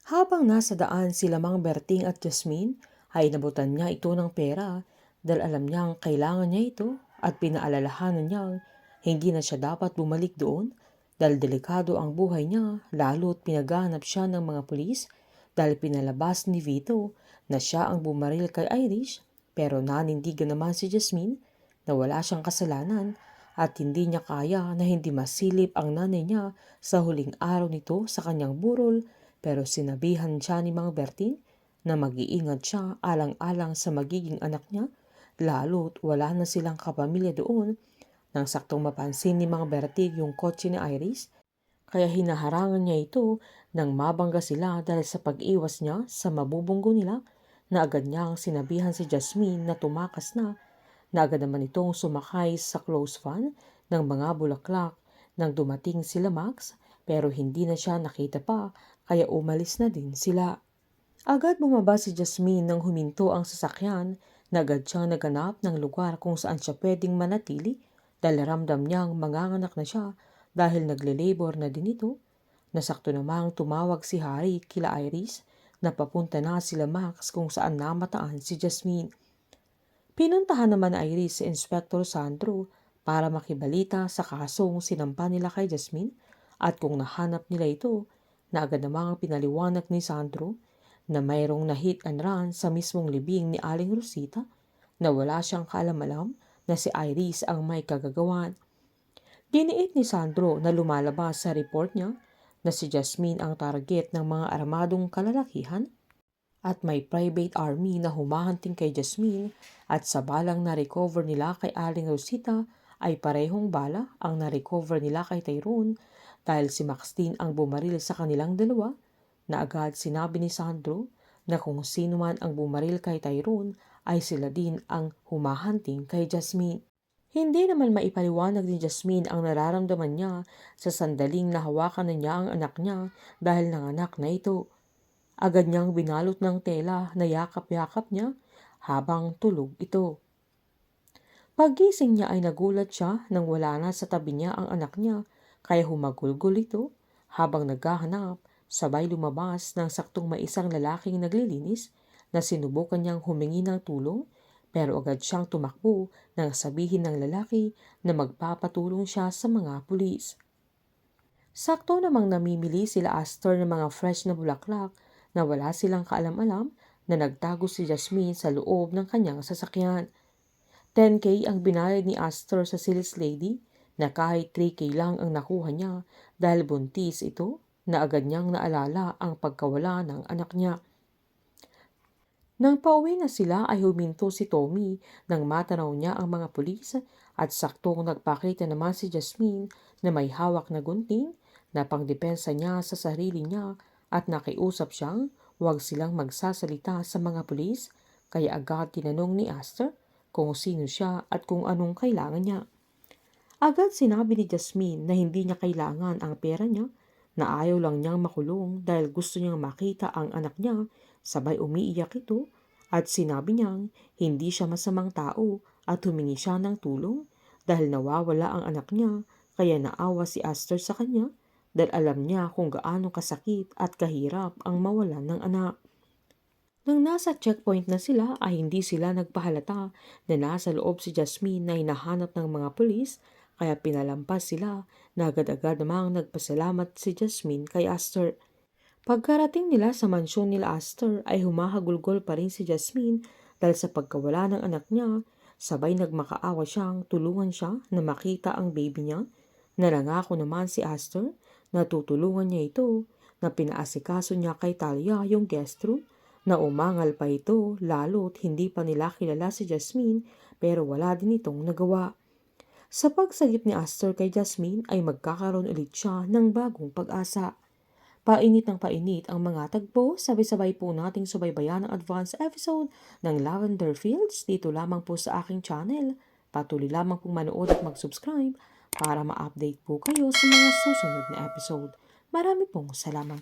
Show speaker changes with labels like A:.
A: Habang nasa daan sila Mang Berting at Jasmine, ay nabutan niya ito ng pera dahil alam niyang kailangan niya ito at pinaalalahanan niyang hindi na siya dapat bumalik doon dahil delikado ang buhay niya lalo't pinaghahanap siya ng mga pulis dahil pinalabas ni Vito na siya ang bumaril kay Irish pero nanindigan naman si Jasmine na wala siyang kasalanan at hindi niya kaya na hindi masilip ang nanay niya sa huling araw nito sa kanyang burol pero sinabihan siya ni Mang Berting na mag-iingat siya alang-alang sa magiging anak niya lalo't wala na silang kapamilya doon nang saktong mapansin ni Mang Berting yung kotse ni Iris kaya hinaharangan niya ito nang mabangga sila dahil sa pag-iwas niya sa mabubunggo nila na agad niyang sinabihan si Jasmine na tumakas na agad naman itong sumakay sa close fan ng mga bulaklak nang dumating sila Max pero hindi na siya nakita pa kaya umalis na din sila. Agad bumaba si Jasmine nang huminto ang sasakyan na agad siyang naganap ng lugar kung saan siya pwedeng manatili dahil ramdam niyang manganganak na siya dahil nagle-labor na din ito. Nasakto namang tumawag si Harry kila Iris na papunta na sila Max kung saan namataan si Jasmine. Pinuntahan naman ni Iris si Inspector Sandro para makibalita sa kasong sinampa nila kay Jasmine at kung nahanap nila ito na agad namang pinaliwanag ni Sandro na mayroong na-hit and run sa mismong libing ni Aling Rosita na wala siyang kaalam-alam na si Iris ang may kagagawan. Giniit ni Sandro na lumalabas sa report niya na si Jasmine ang target ng mga armadong kalalakihan at may private army na humahunting kay Jasmine at sa balang na-recover nila kay Aling Rosita ay parehong bala ang na-recover nila kay Tyrone dahil si Maxine ang bumaril sa kanilang dalawa na agad sinabi ni Sandro na kung sino man ang bumaril kay Tyrone ay sila din ang humahunting kay Jasmine. Hindi naman maipaliwanag ni Jasmine ang nararamdaman niya sa sandaling nahawakan na niya ang anak niya dahil nanganak na ito. Agad niyang binalot ng tela na yakap-yakap niya habang tulog ito. Paggising niya ay nagulat siya nang wala na sa tabi niya ang anak niya kaya humagulgol ito habang naghahanap. Sabay lumabas ng saktong may isang lalaking naglilinis na sinubukan niyang humingi ng tulong pero agad siyang tumakbo nang sabihin ng lalaki na magpapatulong siya sa mga pulis. Sakto namang namimili sila Astor ng mga fresh na bulaklak na wala silang kaalam-alam na nagtago si Jasmine sa loob ng kanyang sasakyan. 10K ang binayad ni Astor sa sales lady na kahit 3K lang ang nakuha niya dahil buntis ito na agad niyang naalala ang pagkawala ng anak niya. Nang pauwi na sila ay huminto si Tommy nang matanaw niya ang mga pulis at saktong nagpakita naman si Jasmine na may hawak na gunting na pangdepensa niya sa sarili niya at nakiusap siyang huwag silang magsasalita sa mga pulis kaya agad tinanong ni Astor kung sino siya at kung anong kailangan niya. Agad sinabi ni Jasmine na hindi niya kailangan ang pera niya na ayaw lang niyang makulong dahil gusto niyang makita ang anak niya. Sabay umiiyak ito at sinabi niyang hindi siya masamang tao at humingi siya ng tulong dahil nawawala ang anak niya kaya naawa si Astor sa kanya dahil alam niya kung gaano kasakit at kahirap ang mawalan ng anak. Nang nasa checkpoint na sila ay hindi sila nagpahalata na nasa loob si Jasmine na hinahanap ng mga pulis kaya pinalampas sila na agad-agad namang nagpasalamat si Jasmine kay Astor. Pagkarating nila sa mansyon nila Astor ay humahagulgol pa rin si Jasmine dahil sa pagkawala ng anak niya, sabay nagmakaawa siyang tulungan siya na makita ang baby niya. Nalangako naman si Astor na tutulungan niya ito na pinaasikaso niya kay Talia yung guest room na umangal pa ito lalo't hindi pa nila kilala si Jasmine pero wala din itong nagawa. Sa pagsagip ni Astor kay Jasmine ay magkakaroon ulit siya ng bagong pag-asa. Painit ng painit ang mga tagpo, sabay-sabay po nating subaybayan ang advance episode ng Lavender Fields dito lamang po sa aking channel. Patuloy lamang pong manood at mag-subscribe para ma-update po kayo sa mga susunod na episode. Marami pong salamat.